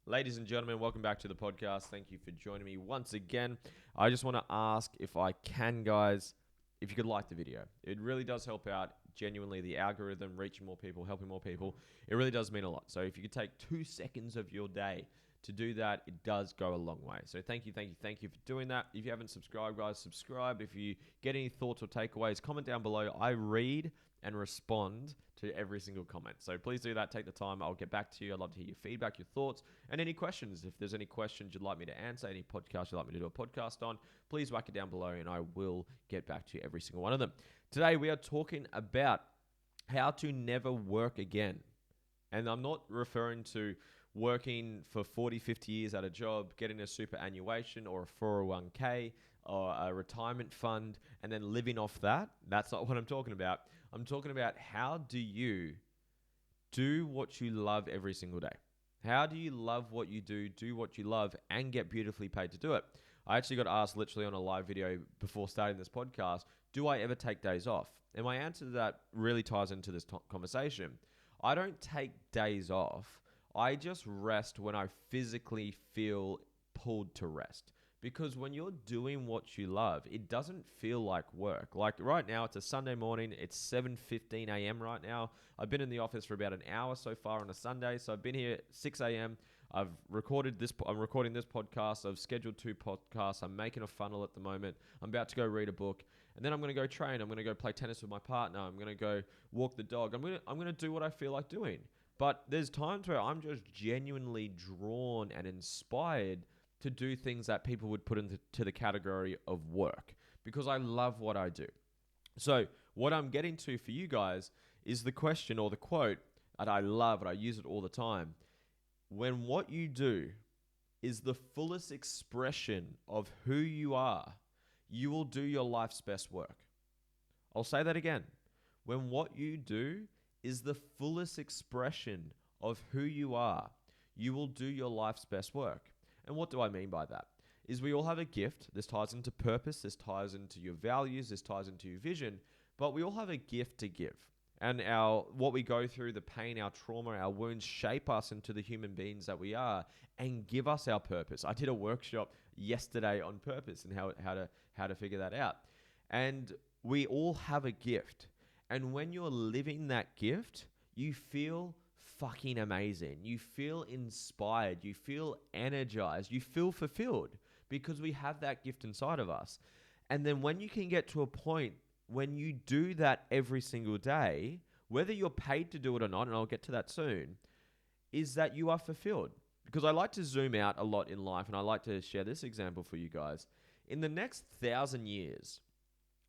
Ladies and gentlemen, welcome back to the podcast. Thank you for joining me once again. I just want to ask if I can, guys, if you could like the video. It really does help out genuinely the algorithm, reaching more people, helping more people. It really does mean a lot. So if you could take 2 seconds of your day to do that, it does go a long way. So thank you for doing that. If you haven't subscribed, guys, subscribe. If you get any thoughts or takeaways, comment down below. I read and respond to every single comment. So please do that. Take the time. I'll get back to you. I'd love to hear your feedback, your thoughts, and any questions. If there's any questions you'd like me to answer, any podcast you'd like me to do a podcast on, please whack it down below and I will get back to you every single one of them. Today we are talking about how to never work again. And I'm not referring to working for 40, 50 years at a job, getting a superannuation or a 401k or a retirement fund, and then living off that. That's not what I'm talking about. I'm talking about how do you do what you love every single day? How do you love what you do what you love, and get beautifully paid to do it? I actually got asked literally on a live video before starting this podcast, do I ever take days off? And my answer to that really ties into this conversation. I don't take days off. I just rest when I physically feel pulled to rest. Because when you're doing what you love, it doesn't feel like work. Like right now, it's a Sunday morning. It's 7:15 a.m. right now. I've been in the office for about an hour so far on a Sunday. So I've been here at 6 a.m. I'm recording this podcast. I've scheduled 2 podcasts. I'm making a funnel at the moment. I'm about to go read a book. And then I'm going to go train. I'm going to go play tennis with my partner. I'm going to go walk the dog. I'm going to do what I feel like doing. But there's times where I'm just genuinely drawn and inspired to do things that people would put into the category of work because I love what I do. So what I'm getting to for you guys is the question or the quote that I love, and I use it all the time. When what you do is the fullest expression of who you are, you will do your life's best work. I'll say that again. When what you do is the fullest expression of who you are, you will do your life's best work. And what do I mean by that? Is we all have a gift. This ties into purpose. This ties into your values. This ties into your vision. But we all have a gift to give. And what we go through, the pain, our trauma, our wounds shape us into the human beings that we are and give us our purpose. I did a workshop yesterday on purpose and how to figure that out. And we all have a gift. And when you're living that gift, you feel fucking amazing. You feel inspired. You feel energized. You feel fulfilled because we have that gift inside of us. And then when you can get to a point when you do that every single day, whether you're paid to do it or not, and I'll get to that soon, is that you are fulfilled. Because I like to zoom out a lot in life, and I like to share this example for you guys. In the next 1,000 years,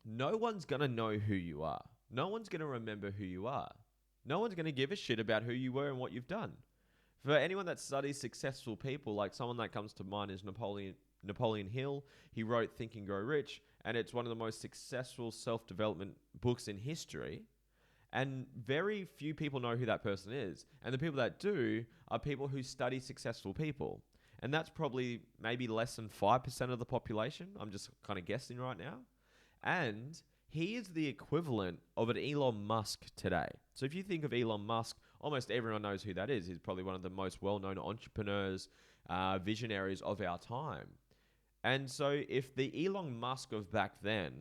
no one's going to know who you are. No one's going to remember who you are. No one's going to give a shit about who you were and what you've done. For anyone that studies successful people, like someone that comes to mind is Napoleon Hill. He wrote Think and Grow Rich, and it's one of the most successful self-development books in history. And very few people know who that person is. And the people that do are people who study successful people. And that's probably maybe less than 5% of the population. I'm just kind of guessing right now. And he is the equivalent of an Elon Musk today. So if you think of Elon Musk, almost everyone knows who that is. He's probably one of the most well-known entrepreneurs, visionaries of our time. And so if the Elon Musk of back then,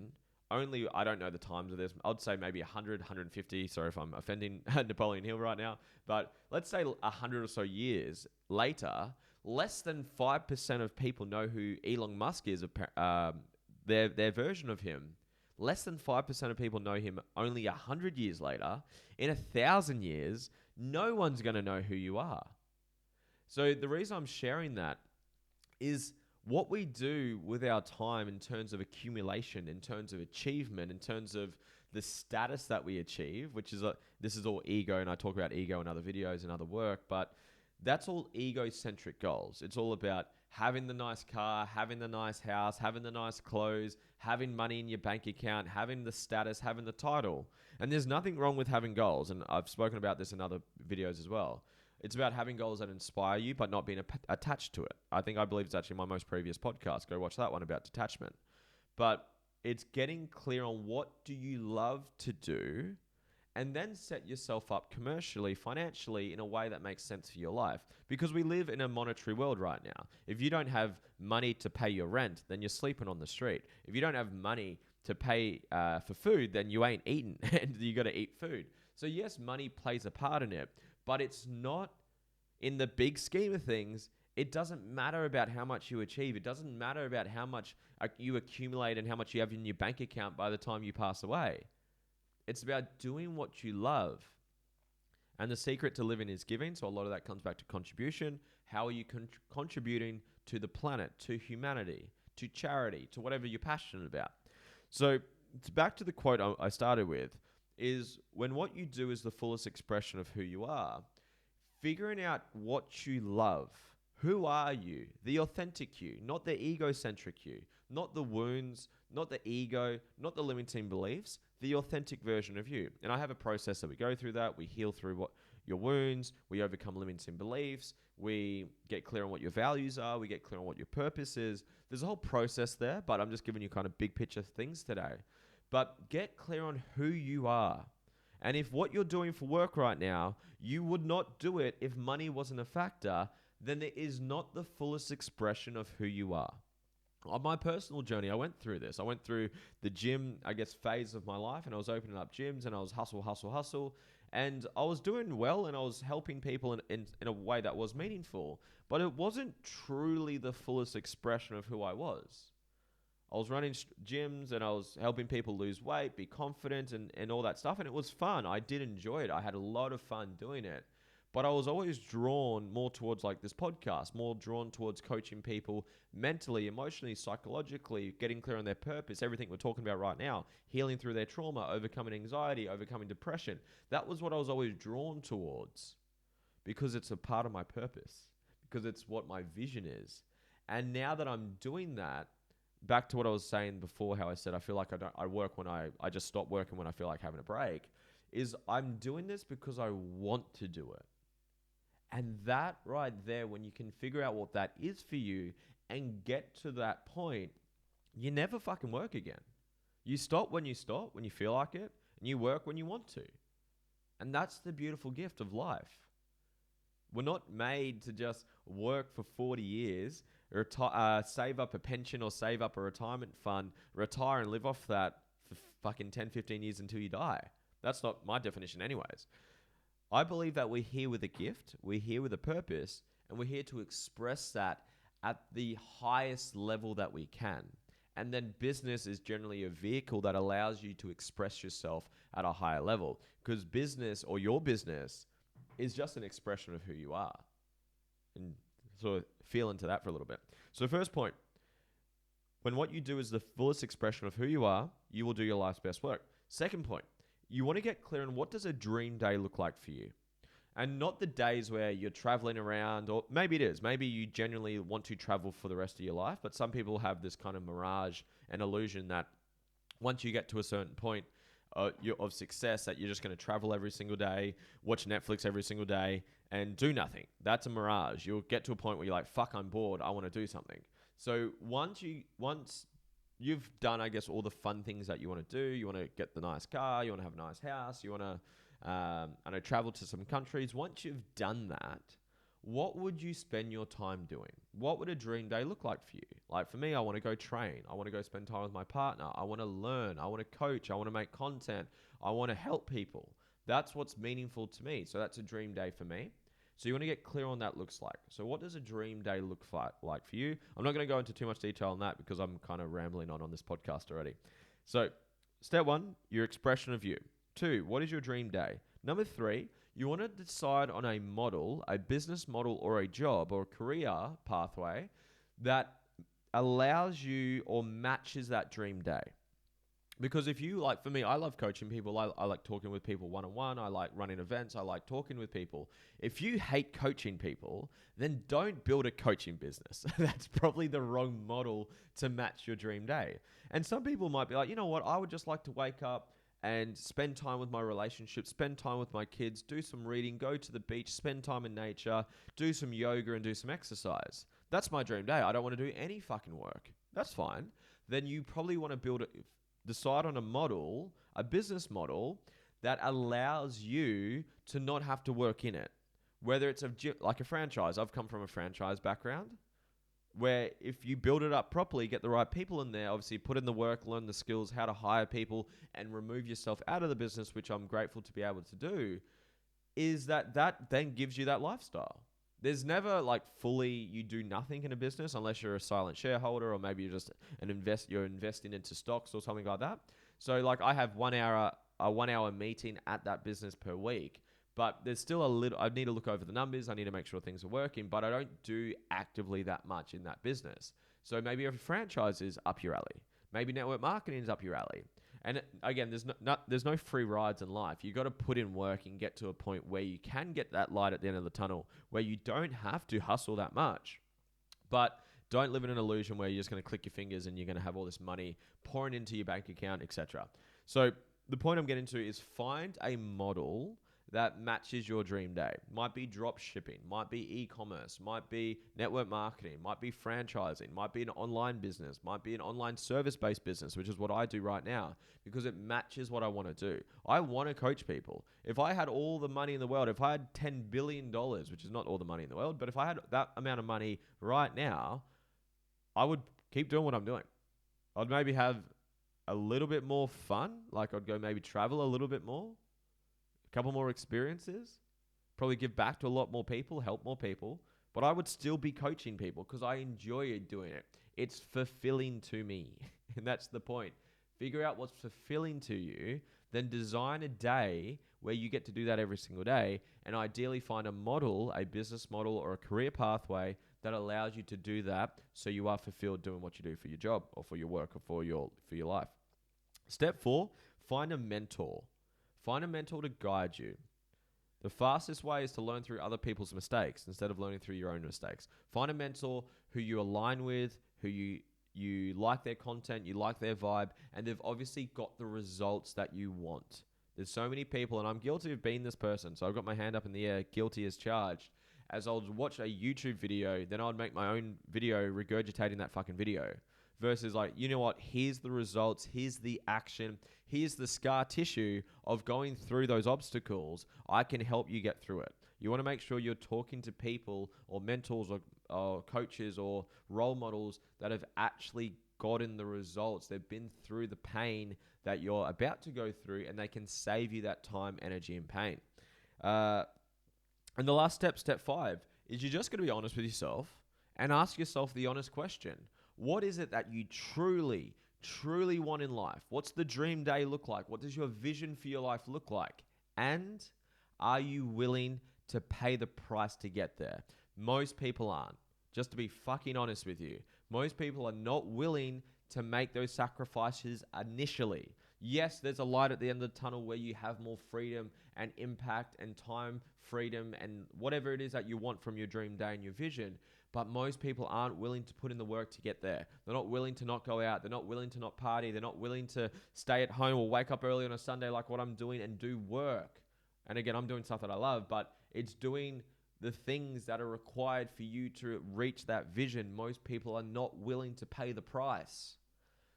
I don't know the times of this, I'd say maybe 100, 150, sorry if I'm offending Napoleon Hill right now, but let's say 100 or so years later, less than 5% of people know who Elon Musk is, their version of him. Less than 5% of people know him only 100 years later. In 1,000 years, no one's going to know who you are. So the reason I'm sharing that is what we do with our time in terms of accumulation, in terms of achievement, in terms of the status that we achieve, which is this is all ego, and I talk about ego in other videos and other work, but that's all egocentric goals. It's all about having the nice car, having the nice house, having the nice clothes, having money in your bank account, having the status, having the title. And there's nothing wrong with having goals. And I've spoken about this in other videos as well. It's about having goals that inspire you, but not being attached to it. I believe it's actually my most previous podcast. Go watch that one about detachment. But it's getting clear on what do you love to do and then set yourself up commercially, financially, in a way that makes sense for your life. Because we live in a monetary world right now. If you don't have money to pay your rent, then you're sleeping on the street. If you don't have money to pay for food, then you ain't eating and you got to eat food. So yes, money plays a part in it, but it's not, in the big scheme of things, it doesn't matter about how much you achieve. It doesn't matter about how much you accumulate and how much you have in your bank account by the time you pass away. It's about doing what you love. And the secret to living is giving. So a lot of that comes back to contribution. How are you contributing to the planet, to humanity, to charity, to whatever you're passionate about? So back to the quote I started with, is when what you do is the fullest expression of who you are, figuring out what you love. Who are you? The authentic you, not the egocentric you, not the wounds, not the ego, not the limiting beliefs, the authentic version of you. And I have a process that we go through that. We heal through what your wounds, we overcome limiting beliefs, we get clear on what your values are, we get clear on what your purpose is. There's a whole process there, but I'm just giving you kind of big picture things today. But get clear on who you are. And if what you're doing for work right now, you would not do it if money wasn't a factor, then it is not the fullest expression of who you are. On my personal journey, I went through this. I went through the gym, phase of my life, and I was opening up gyms and I was hustle. And I was doing well and I was helping people in a way that was meaningful, but it wasn't truly the fullest expression of who I was. I was running gyms and I was helping people lose weight, be confident and all that stuff. And it was fun. I did enjoy it. I had a lot of fun doing it. But I was always drawn more towards like this podcast, more drawn towards coaching people mentally, emotionally, psychologically, getting clear on their purpose, everything we're talking about right now, healing through their trauma, overcoming anxiety, overcoming depression. That was what I was always drawn towards because it's a part of my purpose, because it's what my vision is. And now that I'm doing that, back to what I was saying before, how I said I feel like I work when I just stop working when I feel like having a break, is I'm doing this because I want to do it. And that right there, when you can figure out what that is for you and get to that point, you never fucking work again. You stop when you feel like it, and you work when you want to. And that's the beautiful gift of life. We're not made to just work for 40 years, save up a pension or save up a retirement fund, retire and live off that for fucking 10, 15 years until you die. That's not my definition anyways. I believe that we're here with a gift, we're here with a purpose, and we're here to express that at the highest level that we can. And then business is generally a vehicle that allows you to express yourself at a higher level, because business or your business is just an expression of who you are. And sort of feel into that for a little bit. So first point, when what you do is the fullest expression of who you are, you will do your life's best work. Second point, you want to get clear on what does a dream day look like for you? And not the days where you're traveling around, or maybe it is. Maybe you genuinely want to travel for the rest of your life, but some people have this kind of mirage and illusion that once you get to a certain point of success, that you're just going to travel every single day, watch Netflix every single day, and do nothing. That's a mirage. You'll get to a point where you're like, fuck, I'm bored. I want to do something. So once you've done, I guess, all the fun things that you want to do, you want to get the nice car, you want to have a nice house, you want to travel to some countries. Once you've done that, what would you spend your time doing? What would a dream day look like for you? Like for me, I want to go train. I want to go spend time with my partner. I want to learn. I want to coach. I want to make content. I want to help people. That's what's meaningful to me. So that's a dream day for me. So you want to get clear on that looks like. So what does a dream day look like for you? I'm not going to go into too much detail on that because I'm kind of rambling on this podcast already. So step 1, your expression of you. 2, what is your dream day? Number 3, you want to decide on a model, a business model or a job or a career pathway that allows you or matches that dream day. Because if you, like for me, I love coaching people. I like talking with people one-on-one. I like running events. I like talking with people. If you hate coaching people, then don't build a coaching business. That's probably the wrong model to match your dream day. And some people might be like, you know what? I would just like to wake up and spend time with my relationship, spend time with my kids, do some reading, go to the beach, spend time in nature, do some yoga and do some exercise. That's my dream day. I don't want to do any fucking work. That's fine. Then you probably want to decide on a model, a business model that allows you to not have to work in it. Whether it's like a franchise, I've come from a franchise background where if you build it up properly, get the right people in there, obviously put in the work, learn the skills, how to hire people, and remove yourself out of the business, which I'm grateful to be able to do, is that then gives you that lifestyle. There's never like fully you do nothing in a business unless you're a silent shareholder or maybe you're just you're investing into stocks or something like that. So like I have a 1 hour meeting at that business per week. But there's still a little, I need to look over the numbers. I need to make sure things are working, but I don't do actively that much in that business. So maybe if a franchise is up your alley, maybe network marketing is up your alley. And again, there's no free rides in life. You got to put in work and get to a point where you can get that light at the end of the tunnel, where you don't have to hustle that much. But don't live in an illusion where you're just going to click your fingers and you're going to have all this money pouring into your bank account, etc. So the point I'm getting to is find a model that matches your dream day. Might be drop shipping, might be e-commerce, might be network marketing, might be franchising, might be an online business, might be an online service-based business, which is what I do right now because it matches what I want to do. I want to coach people. If I had all the money in the world, if I had $10 billion, which is not all the money in the world, but if I had that amount of money right now, I would keep doing what I'm doing. I'd maybe have a little bit more fun. Like I'd go maybe travel a little bit more. A couple more experiences, probably give back to a lot more people, help more people, but I would still be coaching people because I enjoy doing it. It's fulfilling to me. And that's the point. Figure out what's fulfilling to you, then design a day where you get to do that every single day, and ideally find a model, a business model or a career pathway that allows you to do that so you are fulfilled doing what you do for your job or for your work or for your life. Step 4, find a mentor. Find a mentor to guide you. The fastest way is to learn through other people's mistakes instead of learning through your own mistakes. Find a mentor who you align with, who you like their content, you like their vibe, and they've obviously got the results that you want. There's so many people, and I'm guilty of being this person, so I've got my hand up in the air, guilty as charged. As I would watch a YouTube video, then I'd make my own video regurgitating that fucking video. Versus like, you know what, here's the results, here's the action, here's the scar tissue of going through those obstacles. I can help you get through it. You want to make sure you're talking to people or mentors or coaches or role models that have actually gotten the results. They've been through the pain that you're about to go through and they can save you that time, energy, and pain. And the last step, step 5, is you're just going to be honest with yourself and ask yourself the honest question. What is it that you truly, truly want in life? What's the dream day look like? What does your vision for your life look like? And are you willing to pay the price to get there? Most people aren't. Just to be fucking honest with you, most people are not willing to make those sacrifices initially. Yes, there's a light at the end of the tunnel where you have more freedom and impact and time freedom and whatever it is that you want from your dream day and your vision. But most people aren't willing to put in the work to get there. They're not willing to not go out. They're not willing to not party. They're not willing to stay at home or wake up early on a Sunday like what I'm doing and do work. And again, I'm doing stuff that I love, but it's doing the things that are required for you to reach that vision. Most people are not willing to pay the price.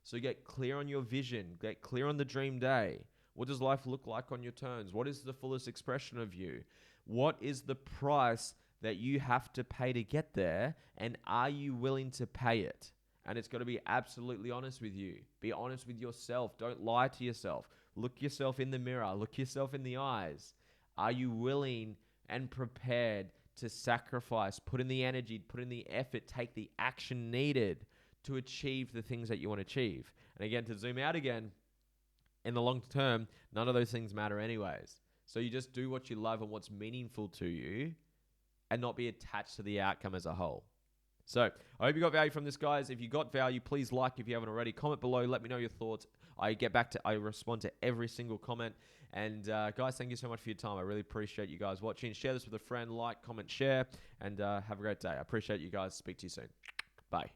So get clear on your vision. Get clear on the dream day. What does life look like on your terms? What is the fullest expression of you? What is the price that you have to pay to get there, and are you willing to pay it? And it's got to be absolutely honest with you. Be honest with yourself. Don't lie to yourself. Look yourself in the mirror. Look yourself in the eyes. Are you willing and prepared to sacrifice, put in the energy, put in the effort, take the action needed to achieve the things that you want to achieve? And again, to zoom out again, in the long term, none of those things matter anyways. So you just do what you love and what's meaningful to you, and not be attached to the outcome as a whole. So I hope you got value from this, guys. If you got value, please like if you haven't already. Comment below. Let me know your thoughts. I respond to every single comment. And guys, thank you so much for your time. I really appreciate you guys watching. Share this with a friend. Like, comment, share. And have a great day. I appreciate you guys. Speak to you soon. Bye.